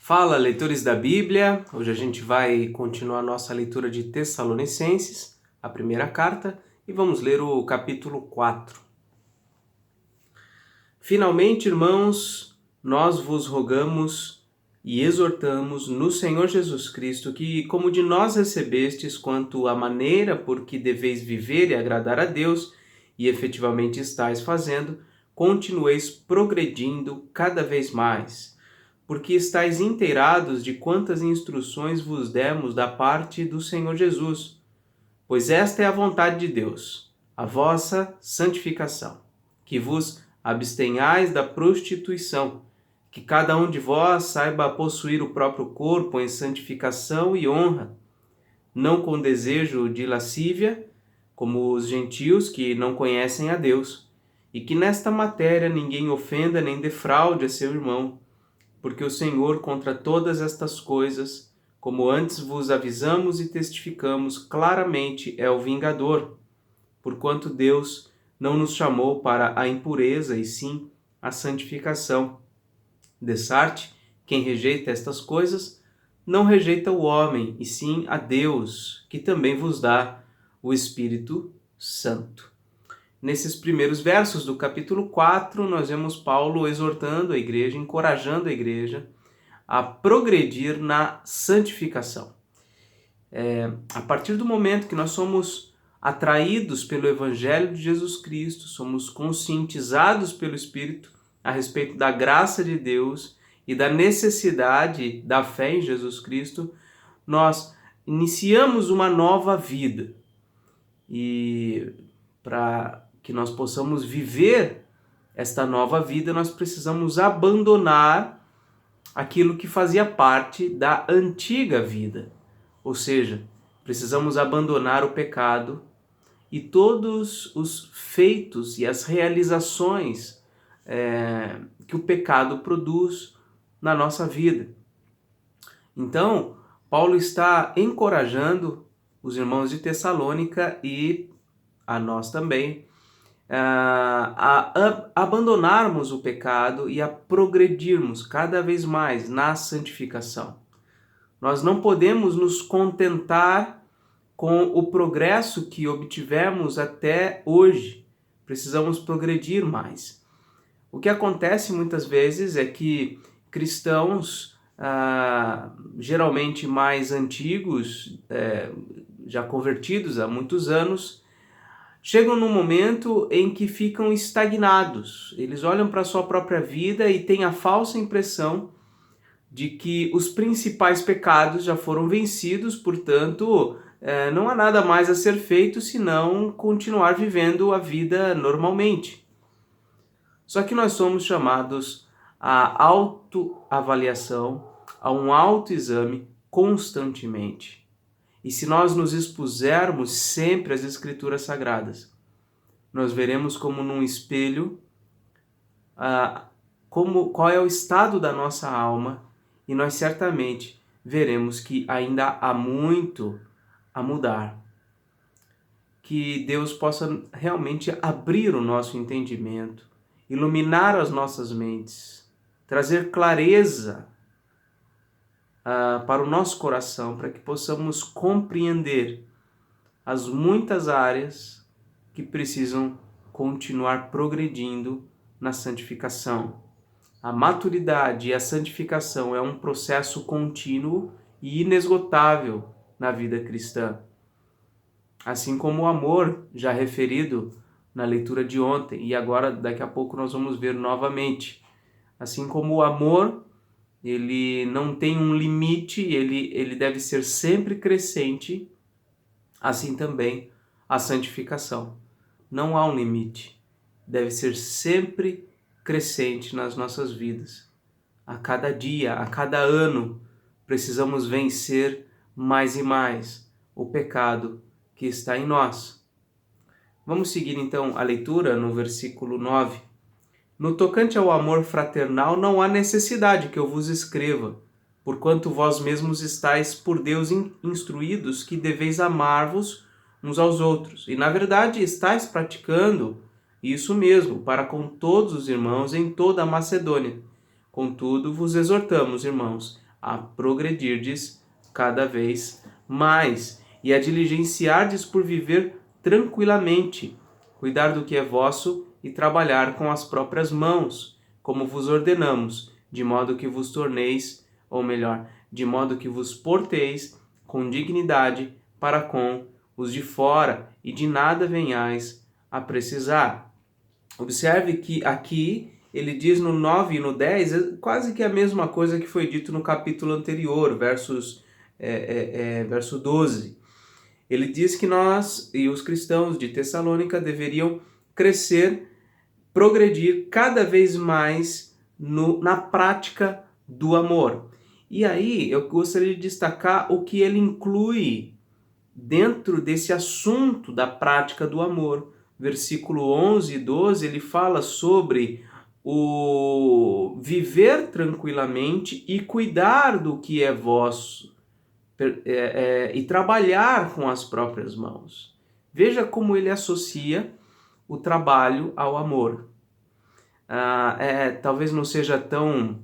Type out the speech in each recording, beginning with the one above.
Fala, leitores da Bíblia! Hoje a gente vai continuar nossa leitura de Tessalonicenses, a primeira carta, e vamos ler o capítulo 4. Finalmente, irmãos, nós vos rogamos e exortamos no Senhor Jesus Cristo que, como de nós recebestes quanto à maneira por que deveis viver e agradar a Deus, e efetivamente estáis fazendo, continueis progredindo cada vez mais, porque estáis inteirados de quantas instruções vos demos da parte do Senhor Jesus. Pois esta é a vontade de Deus, a vossa santificação, que vos abstenhais da prostituição, que cada um de vós saiba possuir o próprio corpo em santificação e honra, não com desejo de lascívia, como os gentios que não conhecem a Deus, e que nesta matéria ninguém ofenda nem defraude a seu irmão, porque o Senhor contra todas estas coisas, como antes vos avisamos e testificamos claramente, é o vingador, porquanto Deus não nos chamou para a impureza, e sim a santificação. Dessarte, quem rejeita estas coisas, não rejeita o homem, e sim a Deus, que também vos dá o Espírito Santo. Nesses primeiros versos do capítulo 4, nós vemos Paulo exortando a igreja, encorajando a igreja a progredir na santificação. A partir do momento que nós somos atraídos pelo Evangelho de Jesus Cristo, somos conscientizados pelo Espírito a respeito da graça de Deus e da necessidade da fé em Jesus Cristo, nós iniciamos uma nova vida. E para que nós possamos viver esta nova vida, nós precisamos abandonar aquilo que fazia parte da antiga vida. Ou seja, precisamos abandonar o pecado e todos os feitos e as realizações que o pecado produz na nossa vida. Então, Paulo está encorajando os irmãos de Tessalônica e a nós também a abandonarmos o pecado e a progredirmos cada vez mais na santificação. Nós não podemos nos contentar com o progresso que obtivemos até hoje. Precisamos progredir mais. O que acontece muitas vezes é que cristãos, geralmente mais antigos, já convertidos há muitos anos, chegam num momento em que ficam estagnados. Eles olham para a sua própria vida e têm a falsa impressão de que os principais pecados já foram vencidos, portanto, não há nada mais a ser feito senão continuar vivendo a vida normalmente. Só que nós somos chamados à autoavaliação, a um autoexame constantemente. E se nós nos expusermos sempre às Escrituras Sagradas, nós veremos como num espelho qual é o estado da nossa alma, e nós certamente veremos que ainda há muito a mudar. Que Deus possa realmente abrir o nosso entendimento, iluminar as nossas mentes, trazer clareza para o nosso coração, para que possamos compreender as muitas áreas que precisam continuar progredindo na santificação. A maturidade e a santificação é um processo contínuo e inesgotável na vida cristã. Assim como o amor, já referido na leitura de ontem, e agora daqui a pouco nós vamos ver novamente. Assim como o amor, ele não tem um limite, ele deve ser sempre crescente, assim também a santificação. Não há um limite, deve ser sempre crescente nas nossas vidas. A cada dia, a cada ano, precisamos vencer mais e mais o pecado que está em nós. Vamos seguir então a leitura no versículo 9. No tocante ao amor fraternal, não há necessidade que eu vos escreva, porquanto vós mesmos estáis por Deus instruídos que deveis amar-vos uns aos outros. E na verdade estáis praticando isso mesmo para com todos os irmãos em toda a Macedônia. Contudo, vos exortamos, irmãos, a progredirdes cada vez mais, e a diligenciardes por viver tranquilamente, cuidar do que é vosso e trabalhar com as próprias mãos, como vos ordenamos, de modo que vos torneis, ou melhor, de modo que vos porteis com dignidade para com os de fora, e de nada venhais a precisar. Observe que aqui ele diz no 9 e no 10 quase que a mesma coisa que foi dito no capítulo anterior, verso 12. Ele diz que nós e os cristãos de Tessalônica deveriam crescer, progredir cada vez mais na prática do amor. E aí eu gostaria de destacar o que ele inclui dentro desse assunto da prática do amor. Versículo 11 e 12, ele fala sobre o viver tranquilamente e cuidar do que é vosso, e trabalhar com as próprias mãos. Veja como ele associa o trabalho ao amor. Talvez não seja tão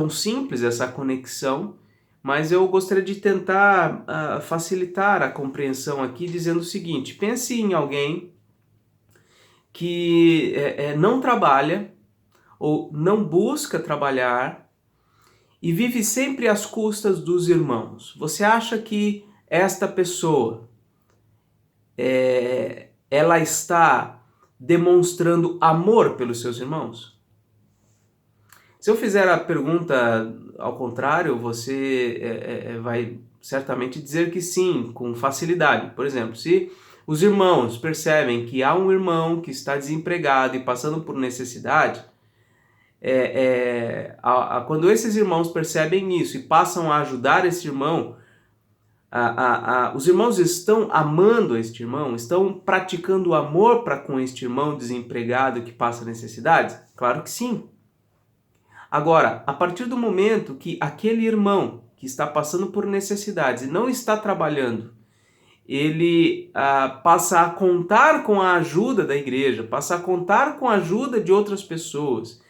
simples essa conexão, mas eu gostaria de tentar facilitar a compreensão aqui dizendo o seguinte: pense em alguém que não trabalha ou não busca trabalhar e vive sempre às custas dos irmãos. Você acha que esta pessoa ela está demonstrando amor pelos seus irmãos? Se eu fizer a pergunta ao contrário, você vai certamente dizer que sim, com facilidade. Por exemplo, se os irmãos percebem que há um irmão que está desempregado e passando por necessidade, quando esses irmãos percebem isso e passam a ajudar esse irmão, os irmãos estão amando este irmão, estão praticando amor para com este irmão desempregado que passa necessidade? Claro que sim. Agora, a partir do momento que aquele irmão que está passando por necessidades e não está trabalhando, ele passa a contar com a ajuda da igreja, passa a contar com a ajuda de outras pessoas,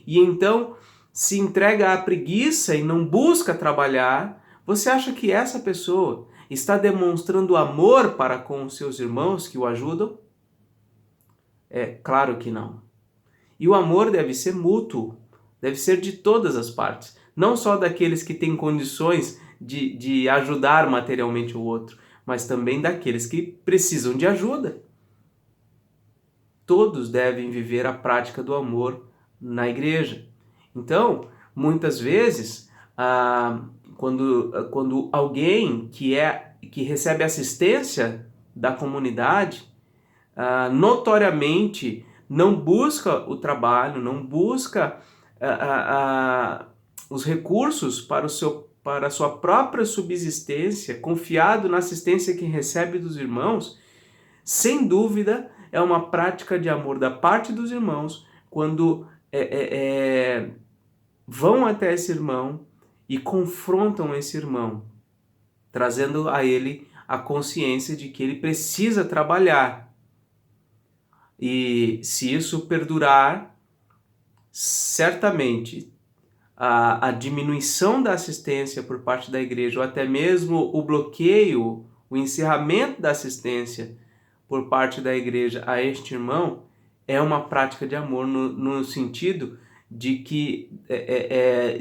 e então se entrega à preguiça e não busca trabalhar, você acha que essa pessoa está demonstrando amor para com os seus irmãos que o ajudam? É claro que não. E o amor deve ser mútuo. Deve ser de todas as partes, não só daqueles que têm condições de ajudar materialmente o outro, mas também daqueles que precisam de ajuda. Todos devem viver a prática do amor na igreja. Então, muitas vezes, quando alguém que recebe assistência da comunidade, notoriamente não busca o trabalho, não busca os recursos para a sua própria subsistência, confiado na assistência que recebe dos irmãos, sem dúvida é uma prática de amor da parte dos irmãos quando vão até esse irmão e confrontam esse irmão, trazendo a ele a consciência de que ele precisa trabalhar. E se isso perdurar, certamente a diminuição da assistência por parte da igreja, ou até mesmo o bloqueio, o encerramento da assistência por parte da igreja a este irmão, é uma prática de amor no sentido de que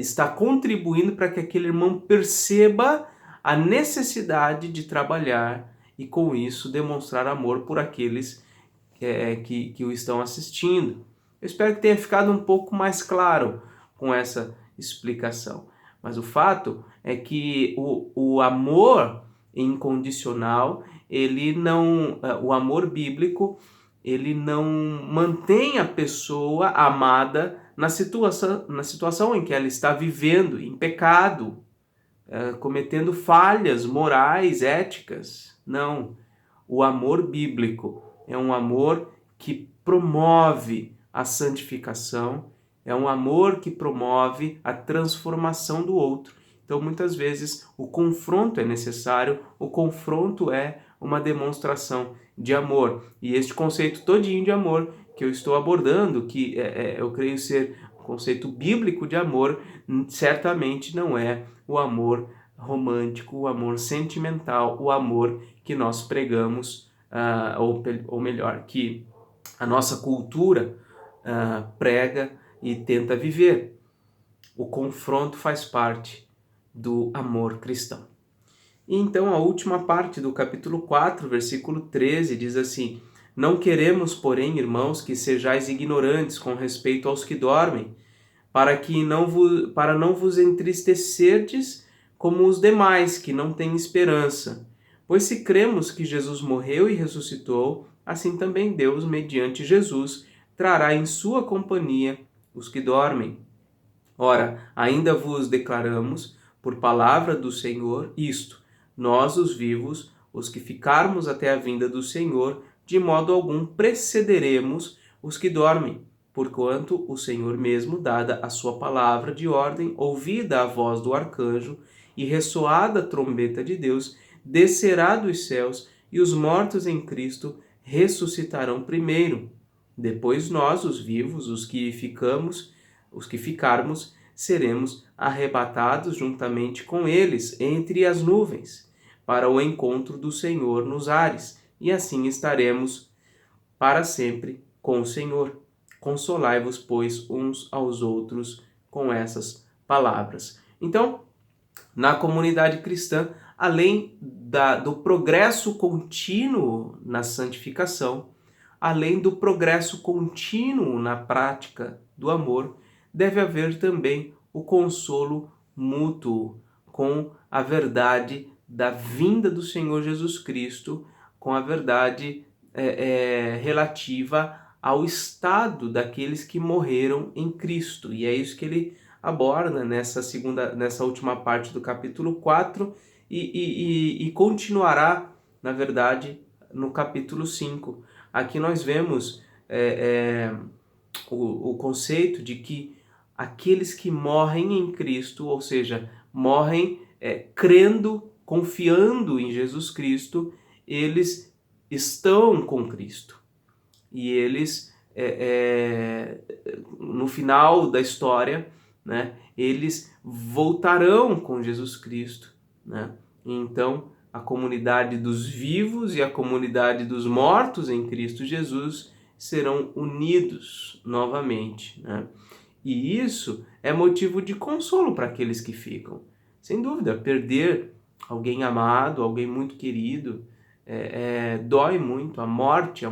está contribuindo para que aquele irmão perceba a necessidade de trabalhar e com isso demonstrar amor por aqueles que o estão assistindo. Eu espero que tenha ficado um pouco mais claro com essa explicação. Mas o fato é que o amor incondicional, o amor bíblico, ele não mantém a pessoa amada na situação em que ela está vivendo, em pecado, cometendo falhas morais, éticas. Não. O amor bíblico é um amor que promove a santificação, é um amor que promove a transformação do outro. Então, muitas vezes, o confronto é necessário, o confronto é uma demonstração de amor. E este conceito todinho de amor que eu estou abordando, que eu creio ser O conceito bíblico de amor certamente não é o amor romântico, o amor sentimental, o amor que nós pregamos, ou melhor, que a nossa cultura prega e tenta viver. O confronto faz parte do amor cristão. E então a última parte do capítulo 4, versículo 13, diz assim: Não queremos, porém, irmãos, que sejais ignorantes com respeito aos que dormem, para não vos entristecerdes como os demais que não têm esperança. Pois se cremos que Jesus morreu e ressuscitou, assim também Deus, mediante Jesus, trará em sua companhia os que dormem. Ora, ainda vos declaramos, por palavra do Senhor, isto: nós, os vivos, os que ficarmos até a vinda do Senhor, de modo algum precederemos os que dormem. Porquanto o Senhor mesmo, dada a sua palavra de ordem, ouvida a voz do arcanjo e ressoada a trombeta de Deus, descerá dos céus, e os mortos em Cristo ressuscitarão primeiro. Depois nós, os vivos, os que ficarmos, seremos arrebatados juntamente com eles entre as nuvens, para o encontro do Senhor nos ares, e assim estaremos para sempre com o Senhor. Consolai-vos, pois, uns aos outros com essas palavras. Então, na comunidade cristã, além do progresso contínuo na santificação, além do progresso contínuo na prática do amor, deve haver também o consolo mútuo com a verdade da vinda do Senhor Jesus Cristo, com a verdade relativa ao estado daqueles que morreram em Cristo. E é isso que ele aborda nessa última parte do capítulo 4 e continuará, na verdade, no capítulo 5. Aqui nós vemos o conceito de que aqueles que morrem em Cristo, ou seja, morrem crendo, confiando em Jesus Cristo, eles estão com Cristo. E eles, no final da história, né, eles voltarão com Jesus Cristo. Né? Então, a comunidade dos vivos e a comunidade dos mortos em Cristo Jesus serão unidos novamente. Né? E isso é motivo de consolo para aqueles que ficam. Sem dúvida, perder alguém amado, alguém muito querido, dói muito. A morte,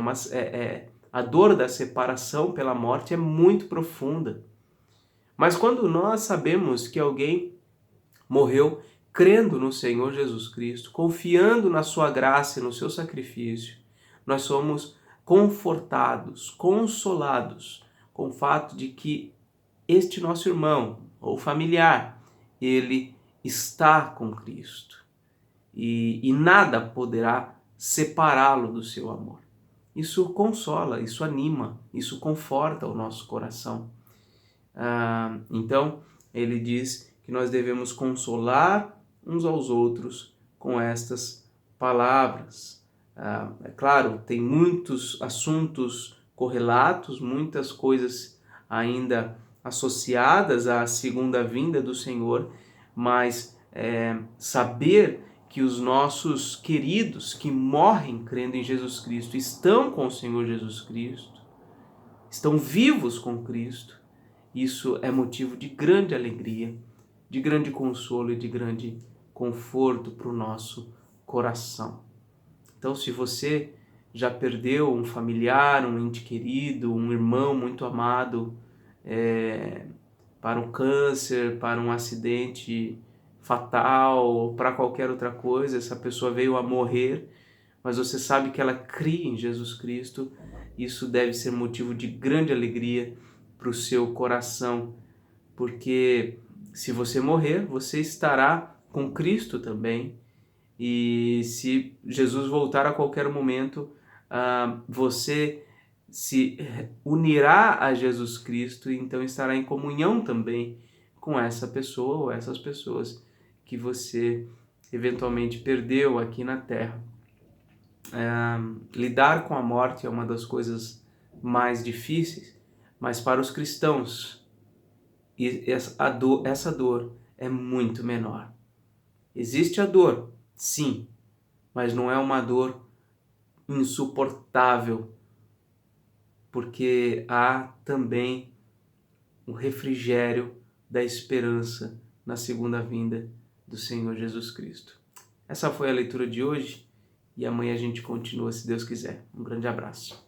a dor da separação pela morte é muito profunda. Mas quando nós sabemos que alguém morreu crendo no Senhor Jesus Cristo, confiando na sua graça e no seu sacrifício, nós somos confortados, consolados com o fato de que este nosso irmão ou familiar, ele está com Cristo e nada poderá separá-lo do seu amor. Isso consola, isso anima, isso conforta o nosso coração. Então, ele diz que nós devemos consolar uns aos outros com estas palavras. É claro, tem muitos assuntos correlatos, muitas coisas ainda associadas à segunda vinda do Senhor, mas saber que os nossos queridos que morrem crendo em Jesus Cristo estão com o Senhor Jesus Cristo, estão vivos com Cristo, isso é motivo de grande alegria, de grande consolo e de grande conforto para o nosso coração. Então, se você já perdeu um familiar, um ente querido, um irmão muito amado, para um câncer, para um acidente fatal, para qualquer outra coisa, essa pessoa veio a morrer, mas você sabe que ela cria em Jesus Cristo, isso deve ser motivo de grande alegria para o seu coração, porque se você morrer, você estará com Cristo também, e se Jesus voltar a qualquer momento, você se unirá a Jesus Cristo e então estará em comunhão também com essa pessoa ou essas pessoas que você eventualmente perdeu aqui na Terra. Lidar com a morte é uma das coisas mais difíceis, mas para os cristãos e essa dor é muito menor. Existe a dor, sim, mas não é uma dor insuportável, porque há também o refrigério da esperança na segunda vinda do Senhor Jesus Cristo. Essa foi a leitura de hoje e amanhã a gente continua, se Deus quiser. Um grande abraço.